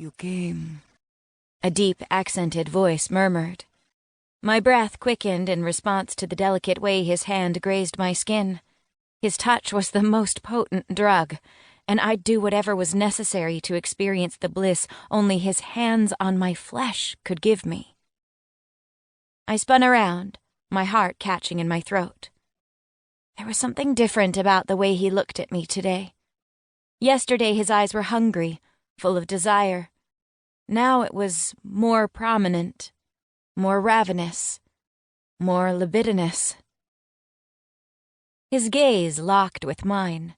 You came, a deep, accented voice murmured. My breath quickened in response to the delicate way his hand grazed my skin. His touch was the most potent drug, and I'd do whatever was necessary to experience the bliss only his hands on my flesh could give me. I spun around, my heart catching in my throat. There was something different about the way he looked at me today. Yesterday his eyes were hungry, full of desire. Now it was more prominent, more ravenous, more libidinous. His gaze locked with mine.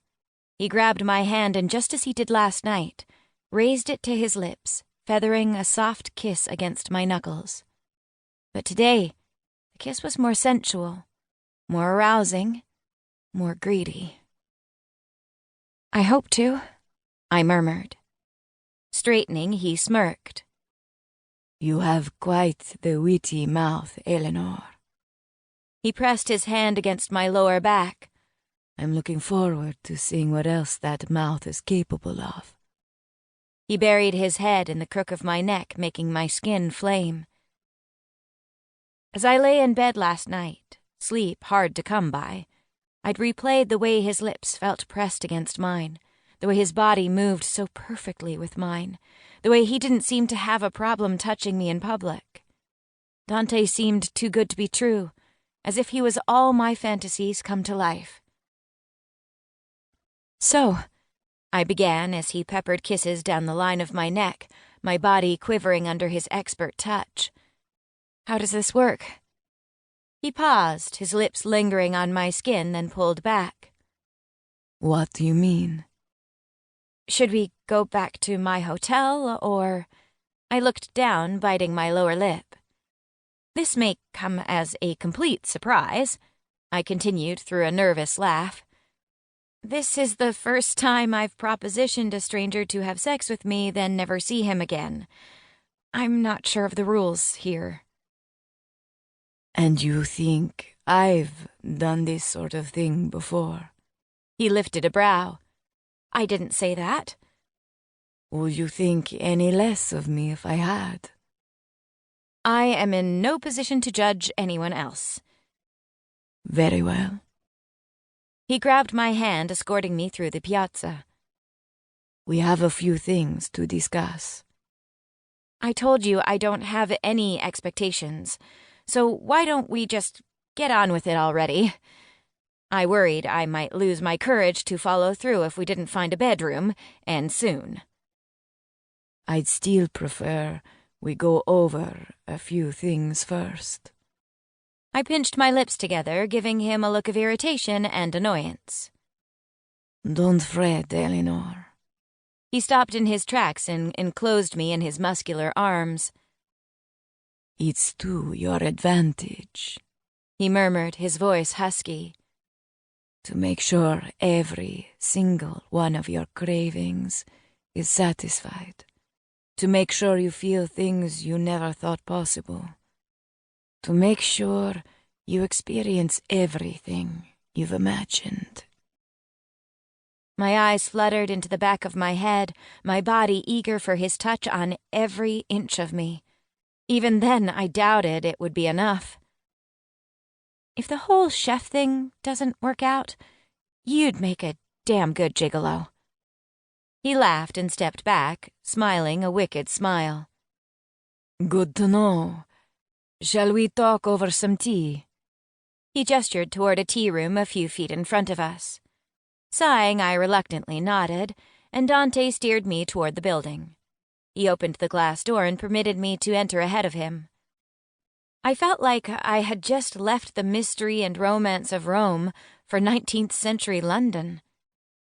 He grabbed my hand and, just as he did last night, raised it to his lips, feathering a soft kiss against my knuckles. But today, the kiss was more sensual, more arousing, more greedy. I hope to, I murmured. Straightening, he smirked. You have quite the witty mouth, Eleanor. He pressed his hand against my lower back. I'm looking forward to seeing what else that mouth is capable of. He buried his head in the crook of my neck, making my skin flame. As I lay in bed last night, sleep hard to come by, I'd replayed the way his lips felt pressed against mine, the way his body moved so perfectly with mine, the way he didn't seem to have a problem touching me in public. Dante seemed too good to be true, as if he was all my fantasies come to life. So, I began as he peppered kisses down the line of my neck, my body quivering under his expert touch. How does this work? He paused, his lips lingering on my skin, then pulled back. What do you mean? Should we go back to my hotel, or... I looked down, biting my lower lip. This may come as a complete surprise, I continued through a nervous laugh. This is the first time I've propositioned a stranger to have sex with me, then never see him again. I'm not sure of the rules here. And you think I've done this sort of thing before? He lifted a brow. I didn't say that. Would you think any less of me if I had? I am in no position to judge anyone else. Very well. He grabbed my hand, escorting me through the piazza. We have a few things to discuss. I told you I don't have any expectations, so why don't we just get on with it already? I worried I might lose my courage to follow through if we didn't find a bedroom, and soon. I'd still prefer we go over a few things first. I pinched my lips together, giving him a look of irritation and annoyance. Don't fret, Eleanor. He stopped in his tracks and enclosed me in his muscular arms. It's to your advantage, he murmured, his voice husky. To make sure every single one of your cravings is satisfied. To make sure you feel things you never thought possible. To make sure you experience everything you've imagined. My eyes fluttered into the back of my head, my body eager for his touch on every inch of me. Even then, I doubted it would be enough. If the whole chef thing doesn't work out, you'd make a damn good gigolo. He laughed and stepped back, smiling a wicked smile. Good to know. Shall we talk over some tea? He gestured toward a tea room a few feet in front of us. Sighing, I reluctantly nodded, and Dante steered me toward the building. He opened the glass door and permitted me to enter ahead of him. I felt like I had just left the mystery and romance of Rome for 19th century London.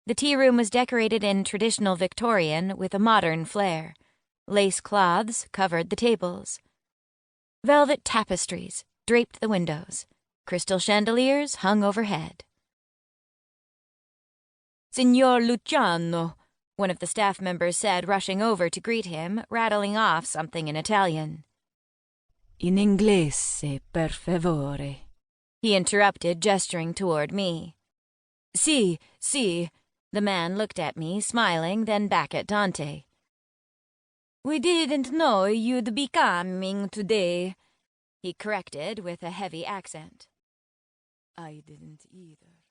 The tea room was decorated in traditional Victorian with a modern flair. Lace cloths covered the tables. Velvet tapestries draped the windows. Crystal chandeliers hung overhead. Signor Luciano, one of the staff members said, rushing over to greet him, rattling off something in Italian. In inglese, per favore. He interrupted, gesturing toward me. Si, si. The man looked at me, smiling, then back at Dante. We didn't know you'd be coming today, he corrected with a heavy accent. I didn't either.